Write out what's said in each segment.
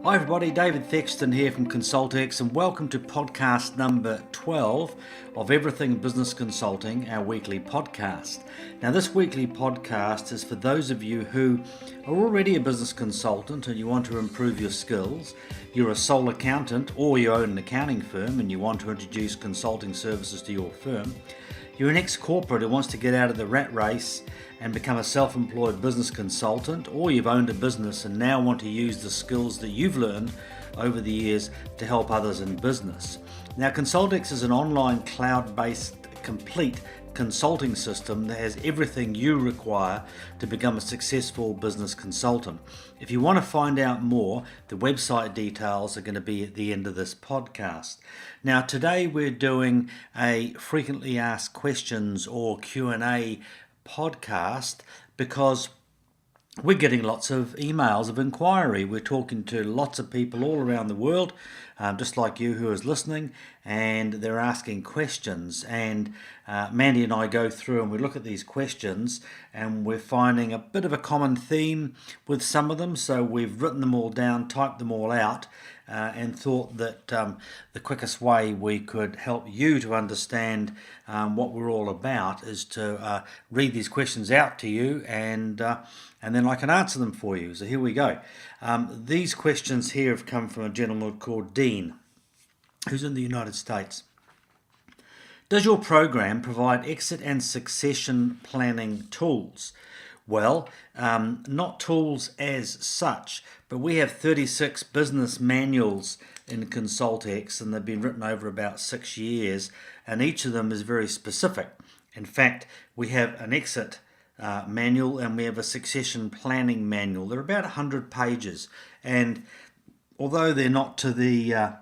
Hi everybody, David Thexton here from ConsultX and welcome to podcast number 12 of Everything Business Consulting, our weekly podcast. Now this weekly podcast is for those of you who are already a business consultant and you want to improve your skills, you're a sole accountant or you own an accounting firm and you want to introduce consulting services to your firm, you're an ex-corporate who wants to get out of the rat race and become a self-employed business consultant, or you've owned a business and now want to use the skills that you've learned over the years to help others in business. Now, ConsultX is an online cloud-based complete consulting system that has everything you require to become a successful business consultant. If you want to find out more, the website details are going to be at the end of this podcast. Now, today we're doing a frequently asked questions or Q&A podcast because we're getting lots of emails of inquiry. We're talking to lots of people all around the world, just like you who is listening, and they're asking questions. And Mandy and I go through and we look at these questions and we're finding a bit of a common theme with some of them. So we've written them all down, typed them all out, and thought that the quickest way we could help you to understand what we're all about is to read these questions out to you and then I can answer them for you. So here we go. These questions here have come from a gentleman called Dean, who's in the United States. Does your program provide exit and succession planning tools? Well, not tools as such, but we have 36 business manuals in ConsultX and they've been written over about 6 years and each of them is very specific. In fact, we have an exit manual and we have a succession planning manual. They're about 100 pages and although they're not to the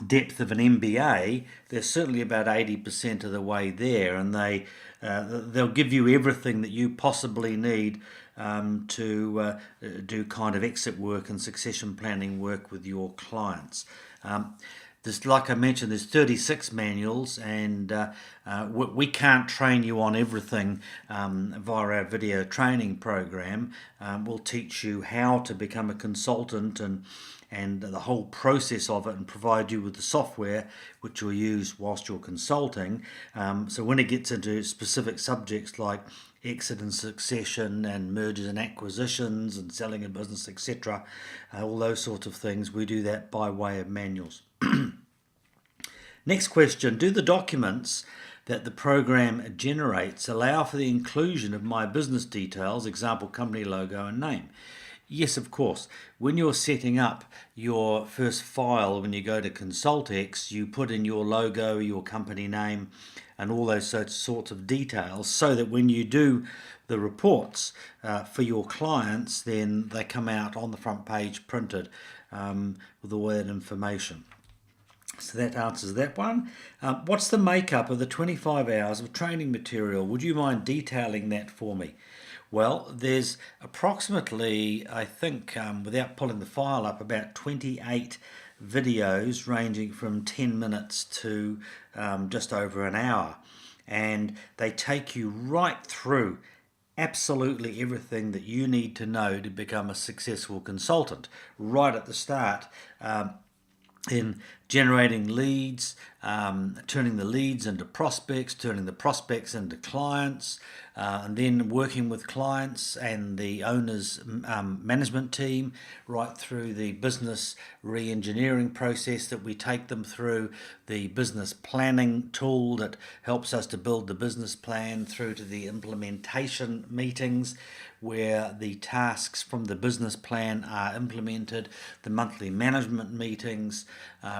depth of an MBA, they're certainly about 80% of the way there, and they'll give you everything that you possibly need to do kind of exit work and succession planning work with your clients. Like I mentioned, there's 36 manuals and we can't train you on everything via our video training program. We'll teach you how to become a consultant and the whole process of it and provide you with the software which you'll use whilst you're consulting. So when it gets into specific subjects like exit and succession and mergers and acquisitions and selling a business, etc., all those sorts of things, we do that by way of manuals. Next question, do the documents that the program generates allow for the inclusion of my business details, example company logo and name? Yes, of course. When you're setting up your first file, when you go to ConsultX, you put in your logo, your company name, and all those sorts of details so that when you do the reports for your clients, then they come out on the front page printed with all that information. So that answers that one. What's the makeup of the 25 hours of training material? Would you mind detailing that for me? Well, there's approximately, I think, without pulling the file up, about 28 videos ranging from 10 minutes to just over an hour. And they take you right through absolutely everything that you need to know to become a successful consultant. Right at the start, in generating leads, turning the leads into prospects, turning the prospects into clients, and then working with clients and the owner's management team right through the business re-engineering process that we take them through, the business planning tool that helps us to build the business plan, through to the implementation meetings where the tasks from the business plan are implemented, the monthly management meetings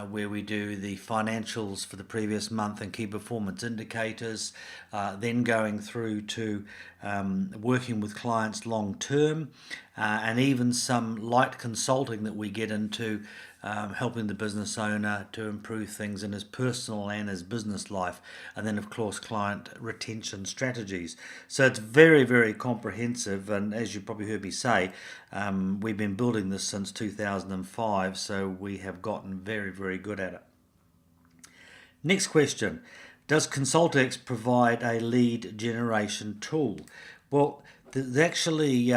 where we do the financials for the previous month and key performance indicators, then going through to working with clients long term, and even some light consulting that we get into, helping the business owner to improve things in his personal and his business life, and then of course client retention strategies. So it's very, very comprehensive, and as you probably heard me say, we've been building this since 2005, so we have gotten very, very good at it. Next question, does ConsultX provide a lead generation tool? Well, there's actually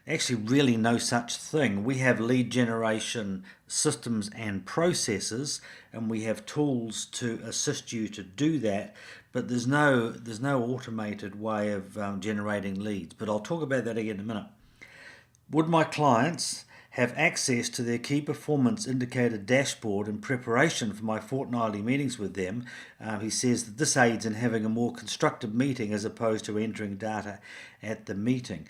actually really no such thing. We have lead generation systems and processes, and we have tools to assist you to do that, but there's no automated way of generating leads. But I'll talk about that again in a minute. Would my clients have access to their key performance indicator dashboard in preparation for my fortnightly meetings with them? He says that this aids in having a more constructive meeting as opposed to entering data at the meeting.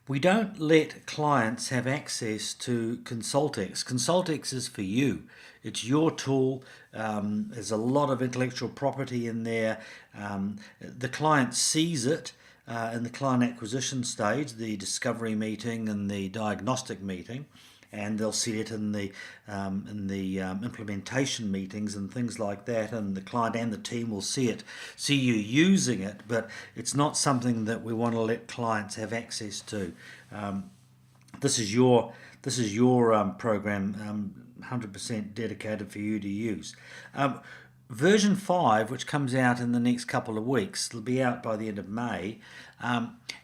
We don't let clients have access to ConsultX. ConsultX is for you. It's your tool. There's a lot of intellectual property in there. The client sees it in the client acquisition stage, the discovery meeting and the diagnostic meeting, and they'll see it in the implementation meetings and things like that, and the client and the team will see you using it, but it's not something that we want to let clients have access to. This is your program, 100% dedicated for you to use. Version 5, which comes out in the next couple of weeks, it'll be out by the end of May,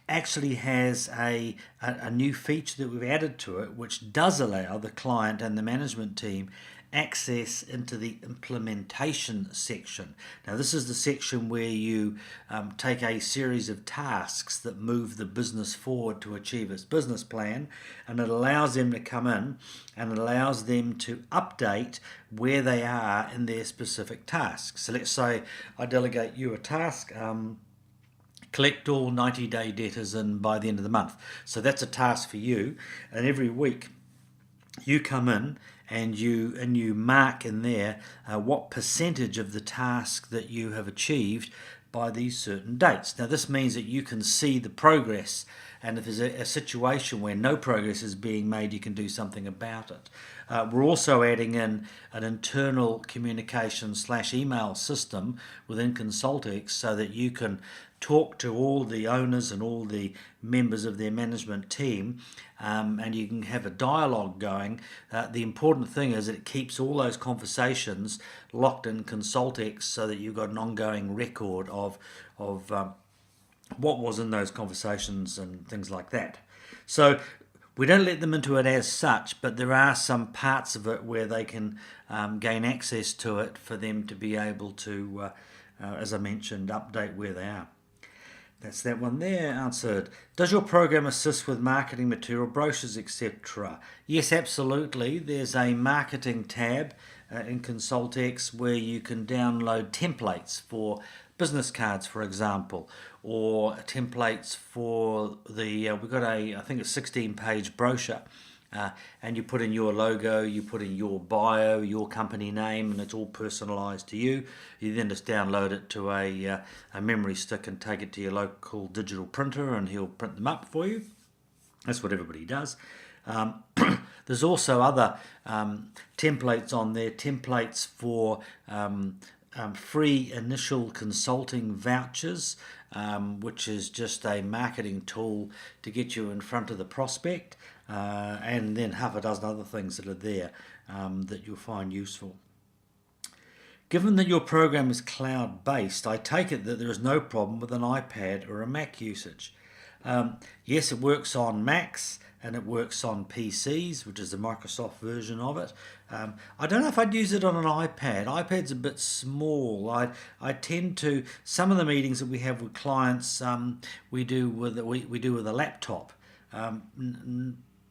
actually has a new feature that we've added to it, which does allow the client and the management team access into the implementation section. Now, this is the section where you take a series of tasks that move the business forward to achieve its business plan, and it allows them to come in and it allows them to update where they are in their specific tasks. So let's say I delegate you a task, collect all 90-day debtors in by the end of the month. So that's a task for you, and every week you come in and you mark in there what percentage of the task that you have achieved by these certain dates. Now, this means that you can see the progress, and if there's a situation where no progress is being made, you can do something about it. We're also adding in an internal communication / email system within ConsultX so that you can talk to all the owners and all the members of their management team, and you can have a dialogue going. The important thing is that it keeps all those conversations locked in ConsultX so that you've got an ongoing record of what was in those conversations and things like that. So we don't let them into it as such, but there are some parts of it where they can gain access to it for them to be able to, as I mentioned, update where they are. That's that one there answered. Does your program assist with marketing material, brochures, etc.? Yes, absolutely. There's a marketing tab in ConsultX where you can download templates for business cards, for example, or templates for the, we've got I think a 16-page brochure. And you put in your logo, you put in your bio, your company name, and it's all personalised to you. You then just download it to a memory stick and take it to your local digital printer, and he'll print them up for you. That's what everybody does. There's also other templates on there, templates for free initial consulting vouchers, which is just a marketing tool to get you in front of the prospect, and then half a dozen other things that are there that you'll find useful. Given that your program is cloud-based, I take it that there is no problem with an iPad or a Mac usage. Yes, it works on Macs and it works on PCs, which is the Microsoft version of it. I don't know if I'd use it on an iPad. iPad's a bit small. I tend to, some of the meetings that we have with clients, we do with a laptop.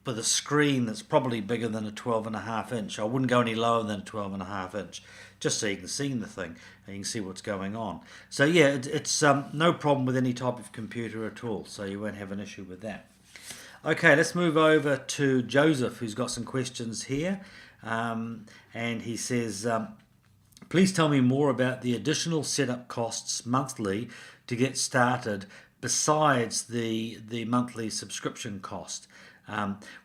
With a screen that's probably bigger than a 12.5 inch. I wouldn't go any lower than a 12.5 inch, just so you can see the thing and you can see what's going on. So yeah, it's no problem with any type of computer at all, so you won't have an issue with that. Okay, let's move over to Joseph, who's got some questions here, and he says, please tell me more about the additional setup costs monthly to get started besides the monthly subscription cost.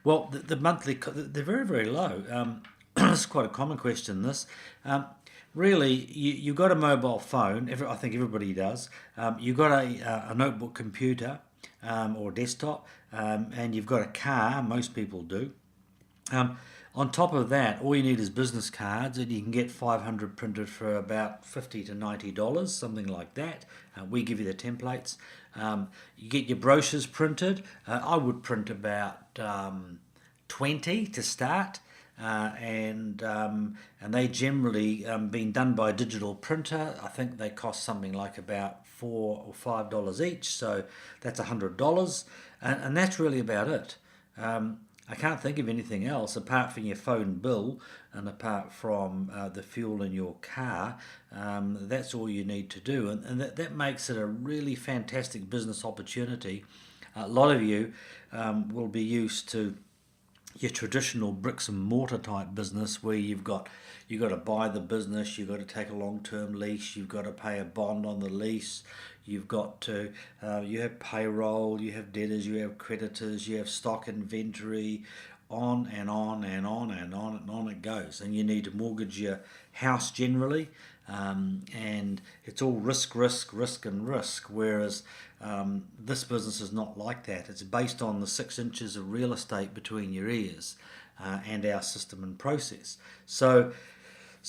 Well, the monthly, they're very, very low. It's quite a common question, this. Really, you've got a mobile phone, I think everybody does. You've got a notebook computer or desktop, and you've got a car, most people do. On top of that, all you need is business cards, and you can get 500 printed for about $50 to $90, something like that. We give you the templates. You get your brochures printed. I would print about 20 to start, and they generally been done by a digital printer. I think they cost something like about $4 or $5 each, so that's $100, and that's really about it. I can't think of anything else apart from your phone bill and apart from the fuel in your car. That's all you need to do, and that makes it a really fantastic business opportunity. A lot of you will be used to your traditional bricks and mortar type business where you got to buy the business, you've got to take a long-term lease, you've got to pay a bond on the lease, you've got to you have payroll, you have debtors, you have creditors, you have stock inventory, on and on and on and on and on it goes, and you need to mortgage your house generally, and it's all risk, whereas this business is not like that. It's based on the 6 inches of real estate between your ears, and our system and process. So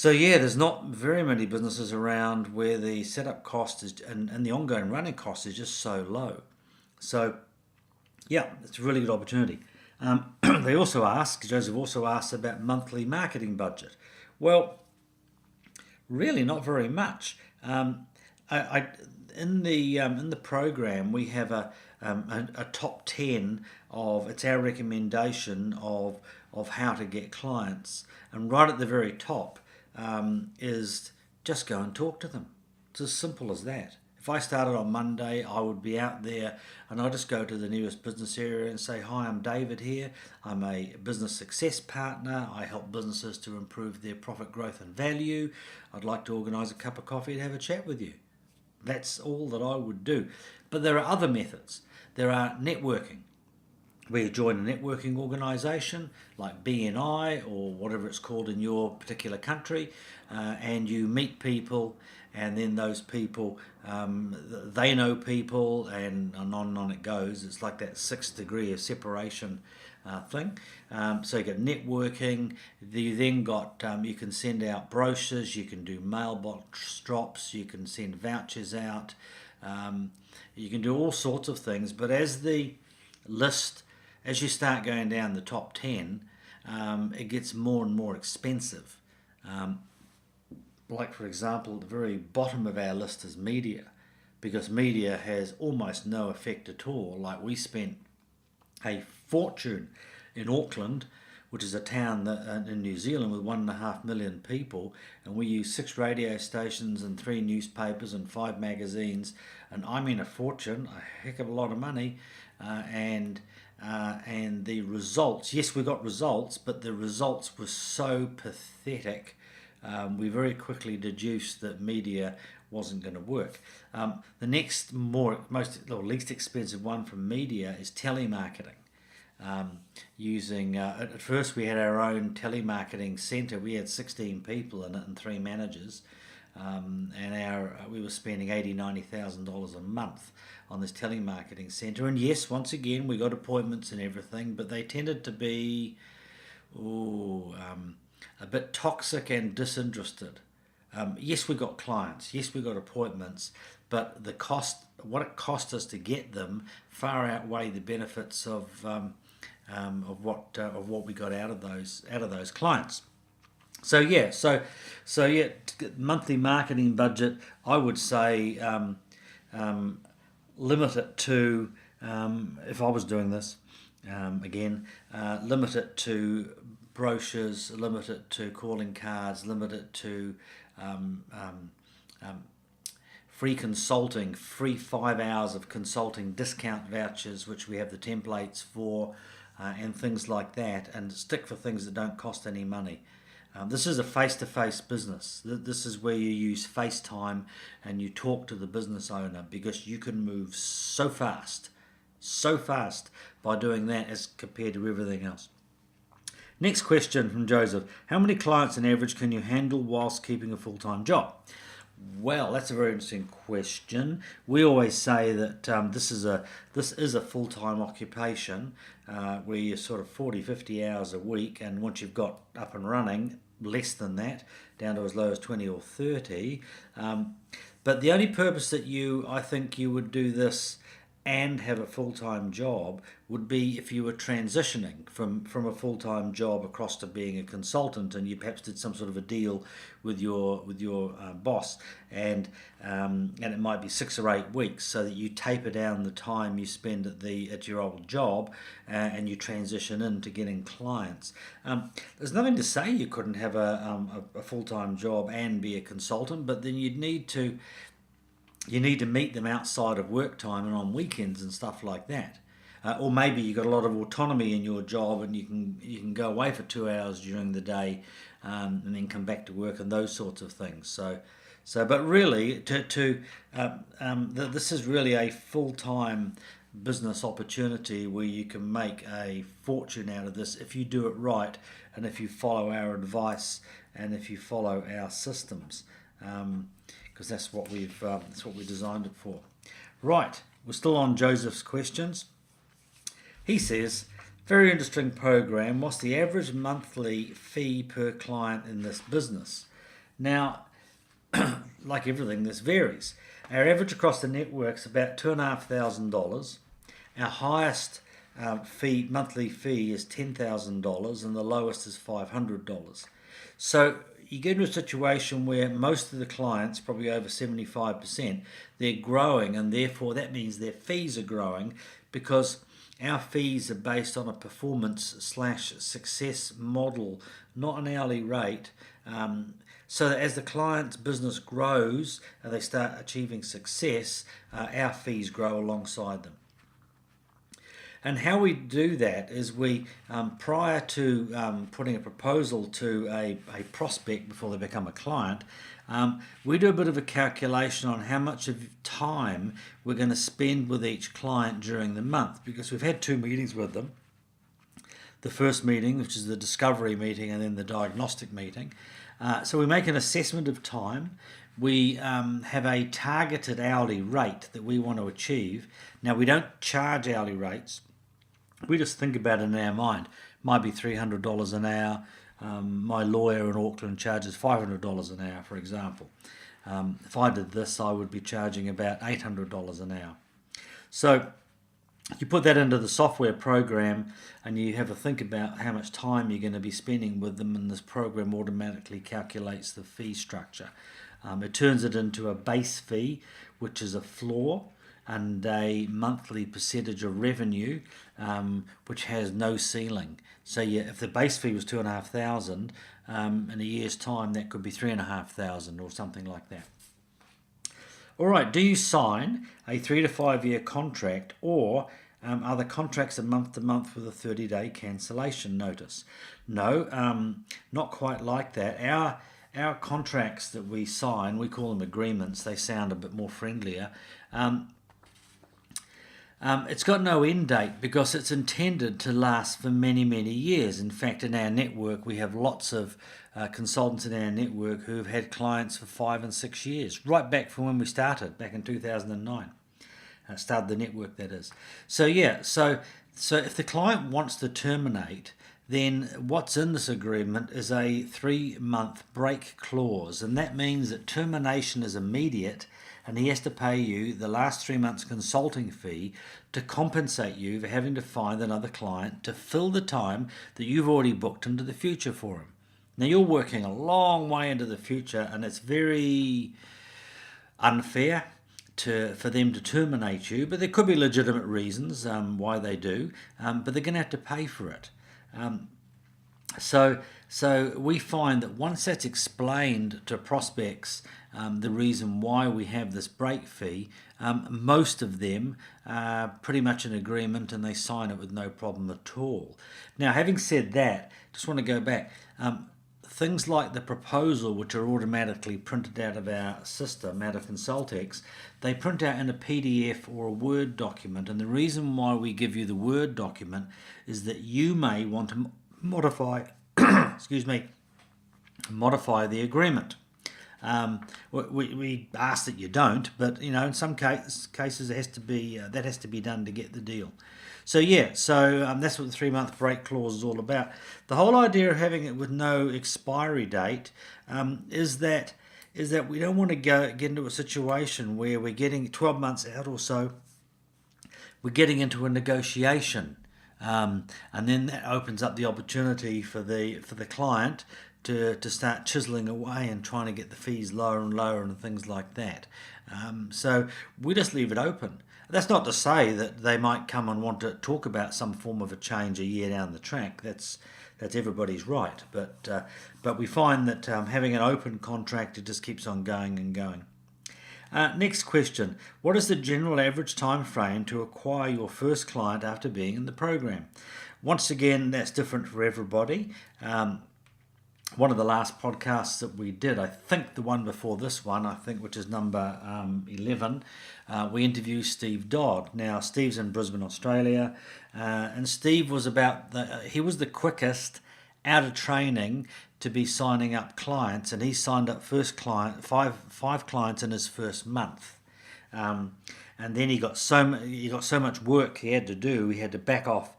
yeah, there's not very many businesses around where the setup cost is and the ongoing running cost is just so low. So yeah, it's a really good opportunity. They also ask, Joseph also asks about monthly marketing budget. Well, really not very much. In the program we have a top 10 of, it's our recommendation of how to get clients, and right at the very top is just go and talk to them. It's as simple as that. If I started on Monday, I would be out there and I just go to the nearest business area and say, hi, I'm David here. I'm a business success partner. I help businesses to improve their profit growth and value. I'd like to organise a cup of coffee and have a chat with you. That's all that I would do. But there are other methods. There are networking, where you join a networking organisation like BNI or whatever it's called in your particular country, and you meet people, and then those people, they know people, and on it goes. It's like that 6th degree of separation thing. So you got networking. You then got you can send out brochures. You can do mailbox drops. You can send vouchers out. You can do all sorts of things. But as the list, as you start going down the top 10, it gets more and more expensive. Like, for example, at the very bottom of our list is media, because media has almost no effect at all. Like, we spent a fortune in Auckland, which is a town in New Zealand with 1.5 million people, and we use 6 radio stations and 3 newspapers and 5 magazines, and I mean a fortune, a heck of a lot of money, and the results, yes, we got results, but the results were so pathetic. We very quickly deduced that media wasn't going to work. The next least expensive one from media is telemarketing. Using at first we had our own telemarketing centre. We had 16 people in it and 3 managers, and we were spending $80,000-$90,000 a month on this telemarketing centre. And yes, once again we got appointments and everything, but they tended to be a bit toxic and disinterested. Yes, we got clients. Yes, we got appointments, but the cost, what it cost us to get them, far outweigh the benefits of what we got out of those clients. So yeah, monthly marketing budget, I would say limit it to, if I was doing this limit it to brochures, limit it to calling cards, limit it to free consulting, free 5 hours of consulting, discount vouchers, which we have the templates for, and things like that, and stick for things that don't cost any money. This is a face-to-face business. This is where you use FaceTime and you talk to the business owner, because you can move so fast by doing that as compared to everything else. Next question from Joseph. How many clients on average can you handle whilst keeping a full-time job? Well, that's a very interesting question. We always say that this is a full-time occupation where you're sort of 40, 50 hours a week, and once you've got up and running, less than that, down to as low as 20 or 30. But the only purpose that I think you would do this and have a full-time job would be if you were transitioning from a full-time job across to being a consultant, and you perhaps did some sort of a deal with your boss, and it might be 6 or 8 weeks, so that you taper down the time you spend at your old job, and you transition into getting clients. There's nothing to say you couldn't have a full-time job and be a consultant, but then you need to meet them outside of work time and on weekends and stuff like that. Or maybe you've got a lot of autonomy in your job, and you can go away for 2 hours during the day, and then come back to work and those sorts of things. But really, this is really a full-time business opportunity where you can make a fortune out of this if you do it right, and if you follow our advice, and if you follow our systems. Because that's what we designed it for. Right, we're still on Joseph's questions. He says, very interesting program. What's the average monthly fee per client in this business? Now, like everything, this varies. Our average across the network's about $2,500. Our highest monthly fee is $10,000, and the lowest is $500. So you get into a situation where most of the clients, probably over 75%, they're growing, and therefore that means their fees are growing, because our fees are based on a performance/success model, not an hourly rate. So that as the client's business grows and they start achieving success, our fees grow alongside them. And how we do that is we, prior to putting a proposal to a prospect before they become a client, we do a bit of a calculation on how much of time we're going to spend with each client during the month, because we've had 2 meetings with them. The first meeting, which is the discovery meeting, and then the diagnostic meeting. So we make an assessment of time. We have a targeted hourly rate that we want to achieve. Now, we don't charge hourly rates. We just think about it in our mind. Might be $300 an hour. My lawyer in Auckland charges $500 an hour, for example. If I did this, I would be charging about $800 an hour. So you put that into the software program, and you have a think about how much time you're going to be spending with them, and this program automatically calculates the fee structure. It turns it into a base fee, which is a floor, and a monthly percentage of revenue, which has no ceiling. So if the base fee was $2,500, in a year's time, that could be $3,500 or something like that. All right, do you sign a 3 to 5 year contract, or are the contracts a month to month with a 30-day cancellation notice? No, not quite like that. Our contracts that we sign, we call them agreements. They sound a bit more friendlier. It's got no end date, because it's intended to last for many, many years. In fact, in our network, we have lots of consultants in our network who have had clients for 5 and 6 years, right back from when we started, back in 2009. Started the network, that is. So if the client wants to terminate, then what's in this agreement is a 3-month break clause, and that means that termination is immediate, and he has to pay you the last 3 months consulting fee to compensate you for having to find another client to fill the time that you've already booked into the future for him. Now, you're working a long way into the future, and it's very unfair for them to terminate you, but there could be legitimate reasons why they do, but they're going to have to pay for it. So we find that once that's explained to prospects, the reason why we have this break fee, most of them are pretty much in agreement, and they sign it with no problem at all. Now, having said that, just want to go back. Things like the proposal, which are automatically printed out of our system, out of ConsultX, they print out in a PDF or a Word document. And the reason why we give you the Word document is that you may want to modify the agreement. We ask that you don't, but in some cases it has to be that has to be done to get the deal. So that's what the 3-month break clause is all about. The whole idea of having it with no expiry date is that we don't want to get into a situation where we're getting 12 months out or so, we're getting into a negotiation, and then that opens up the opportunity for the client to start chiseling away and trying to get the fees lower and lower and things like that. So we just leave it open. That's not to say that they might come and want to talk about some form of a change a year down the track. That's everybody's right. But we find that having an open contract, it just keeps on going and going. Next question. What is the general average time frame to acquire your first client after being in the program? Once again, that's different for everybody. One of the last podcasts that we did, I think the one before this one, which is number 11, we interviewed Steve Dodd. Now, Steve's in Brisbane, Australia, and Steve was he was the quickest out of training to be signing up clients, and he signed up five clients in his first month. And then he got so much work he had to do, he had to back off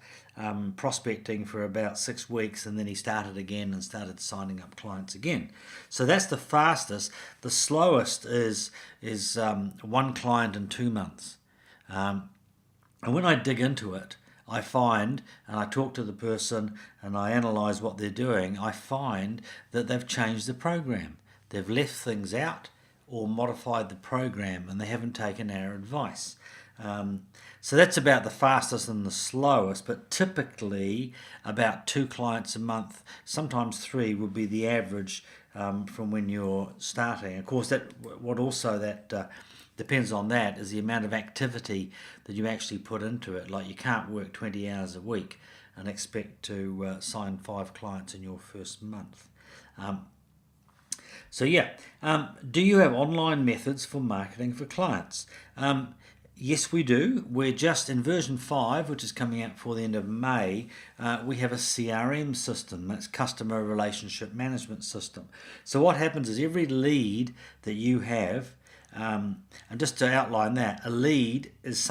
prospecting for about 6 weeks, and then he started again and started signing up clients again. So that's the fastest. The slowest is 1 client in 2 months. And when I dig into it, I find, and I talk to the person and I analyse what they're doing, I find that they've changed the program. They've left things out or modified the program, and they haven't taken our advice. So that's about the fastest and the slowest, but typically about 2 clients a month, sometimes 3 would be the average from when you're starting. Of course, that depends on that is the amount of activity that you actually put into it. Like, you can't work 20 hours a week and expect to sign 5 clients in your first month. Do you have online methods for marketing for clients? Yes, we do. We're just in version 5, which is coming out before the end of May. We have a CRM system. That's Customer Relationship Management System. So what happens is every lead that you have, and just to outline that, a lead is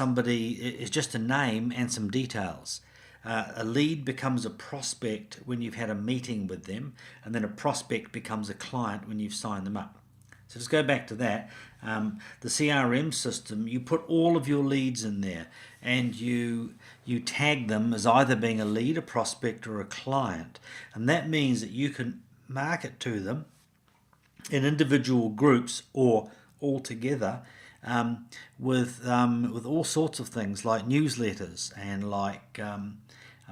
just a name and some details. A lead becomes a prospect when you've had a meeting with them, and then a prospect becomes a client when you've signed them up. So just go back to that. The CRM system, you put all of your leads in there, and you tag them as either being a lead, a prospect, or a client. And that means that you can market to them in individual groups or all together with all sorts of things like newsletters and like, I'm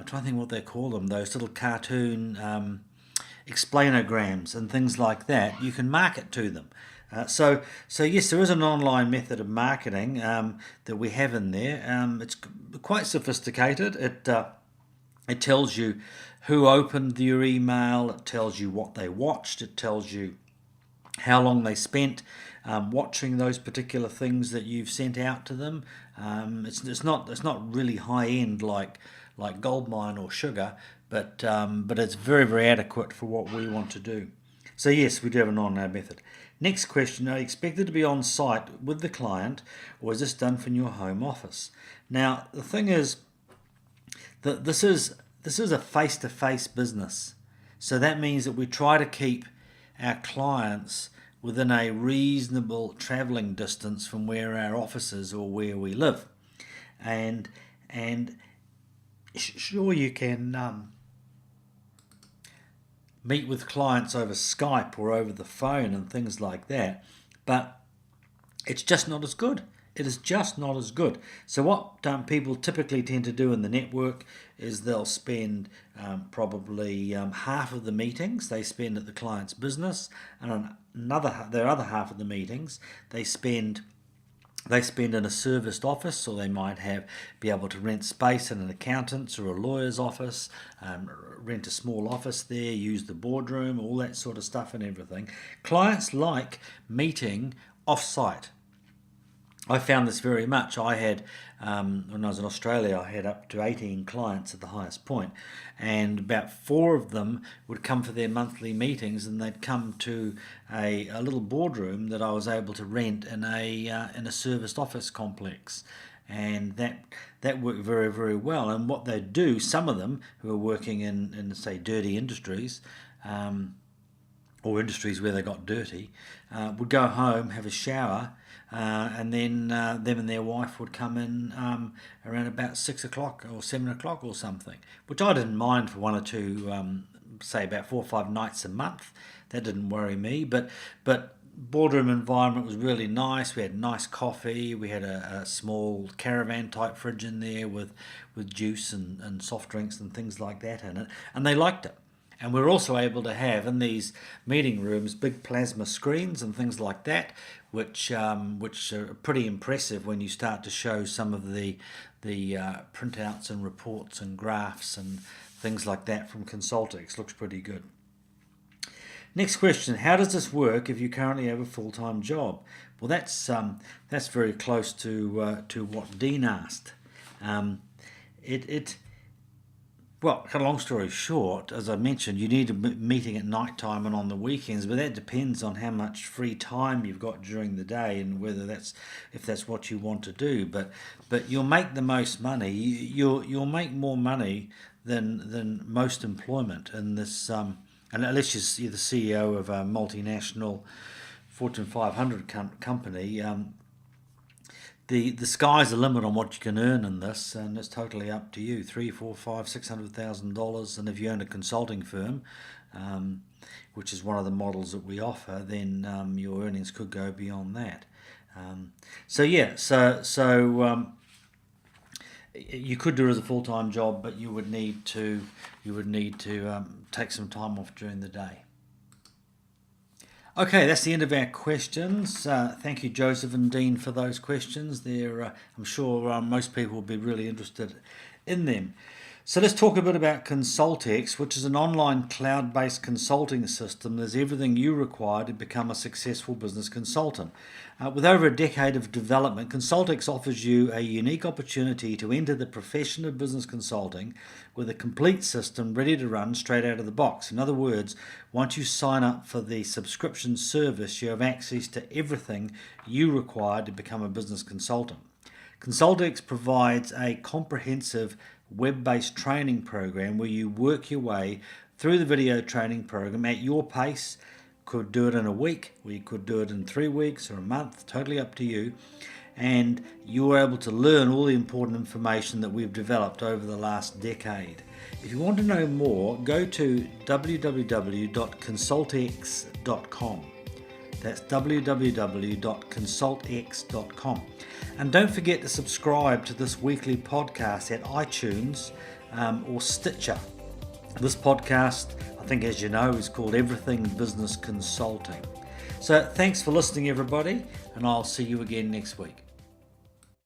trying to think what they call them, those little cartoon explainograms and things like that. You can market to them. So yes, there is an online method of marketing that we have in there. It's quite sophisticated. It tells you who opened your email. It tells you what they watched. It tells you how long they spent watching those particular things that you've sent out to them. It's not really high end like Goldmine or Sugar, but it's very, very adequate for what we want to do. So yes, we do have an online method. Next question, are you expected to be on site with the client, or is this done from your home office? Now, the thing is that this is a face-to-face business. So that means that we try to keep our clients within a reasonable travelling distance from where our office is or where we live. And sure, you can meet with clients over Skype or over the phone and things like that, but it's just not as good. It is just not as good. So what people typically tend to do in the network is they'll spend probably half of the meetings they spend at the client's business, and their other half of the meetings they spend in a serviced office, or they might be able to rent space in an accountant's or a lawyer's office, rent a small office there, use the boardroom, all that sort of stuff and everything. Clients like meeting off-site. I found this very much. I had, when I was in Australia, I had up to 18 clients at the highest point, and about 4 of them would come for their monthly meetings, and they'd come to a little boardroom that I was able to rent in a serviced office complex. And that worked very, very well. And what they'd do, some of them who are working in say, dirty industries, or industries where they got dirty, would go home, have a shower, and then them and their wife would come in around about 6 o'clock or 7 o'clock or something, which I didn't mind for 1 or 2, say about 4 or 5 nights a month. That didn't worry me, but boardroom environment was really nice. We had nice coffee. We had a small caravan type fridge in there with juice and soft drinks and things like that in it, and they liked it. And we're also able to have in these meeting rooms big plasma screens and things like that, which are pretty impressive when you start to show some of the printouts and reports and graphs and things like that from ConsultX. Looks pretty good. Next question: how does this work if you currently have a full-time job? Well, that's very close to what Dean asked. Well, cut a long story short, as I mentioned, you need a meeting at night time and on the weekends, but that depends on how much free time you've got during the day and if that's what you want to do. But you'll make the most money. You'll make more money than most employment in this. And unless you're the CEO of a multinational Fortune 500 company. The sky's the limit on what you can earn in this, and it's totally up to you. $300,000, $400,000, $500,000, $600,000, and if you own a consulting firm, which is one of the models that we offer, then your earnings could go beyond that. You could do it as a full-time job, but you would need to take some time off during the day. Okay, that's the end of our questions. Thank you, Joseph and Dean, for those questions. I'm sure most people will be really interested in them. So let's talk a bit about ConsultX, which is an online cloud-based consulting system. There's everything you require to become a successful business consultant. With over a decade of development, ConsultX offers you a unique opportunity to enter the profession of business consulting with a complete system ready to run straight out of the box. In other words, once you sign up for the subscription service, you have access to everything you require to become a business consultant. ConsultX provides a comprehensive web-based training program where you work your way through the video training program at your pace. Could do it in a week, or you could do it in 3 weeks or a month, totally up to you. And you're able to learn all the important information that we've developed over the last decade. If you want to know more, go to www.consultx.com. That's www.consultx.com. And don't forget to subscribe to this weekly podcast at iTunes or Stitcher. This podcast, I think, as you know, is called Everything Business Consulting. So thanks for listening, everybody, and I'll see you again next week.